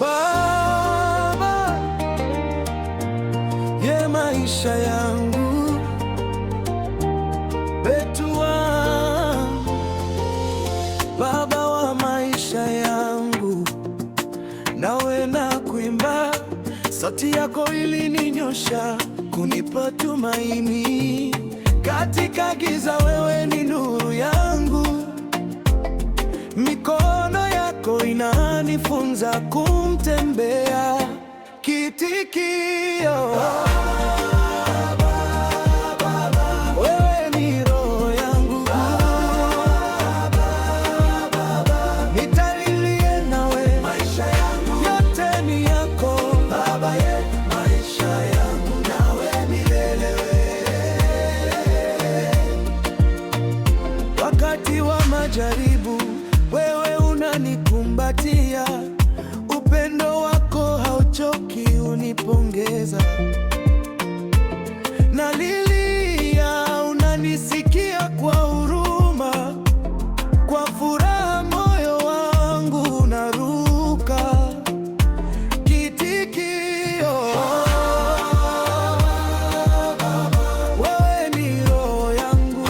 Baba, ye maisha yangu, wetu wangu, Baba wa maisha yangu, nawe na kuimba. Sauti yako ilininyosha, kunipa tumaini katika giza. Wewe ni nuru yangu, mikono yako inanifunza kumtembea. Kitikio: wewe ni roho yangu, nitalilie nawe, maisha yangu yote ni yako. Baba yetu, maisha yangu nawe milele. Wakati wa majaribu, wewe unanikumbatia, upendo wako hauchoki, unipongeza. Nalilia, unanisikia kwa huruma, kwa furaha moyo wangu unaruka. Kitikio: wewe ni roho yangu,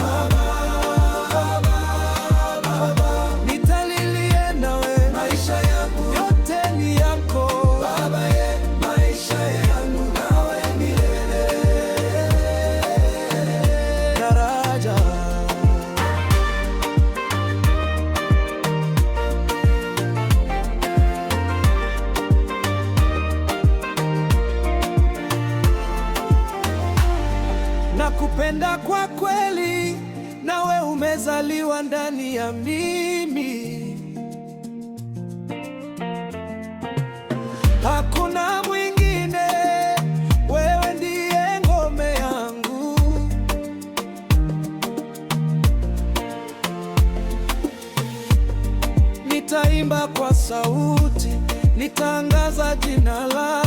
nitalilie nawe, maisha yangu yote ni yako. Baba ye, maisha yangu nawe milele. Daraja: nakupenda kwa kweli, nawe umezaliwa ndani ya mimi. Hakuna mwingine, wewe ndiye ngome yangu. Nitaimba kwa sauti, nitangaza jina lako.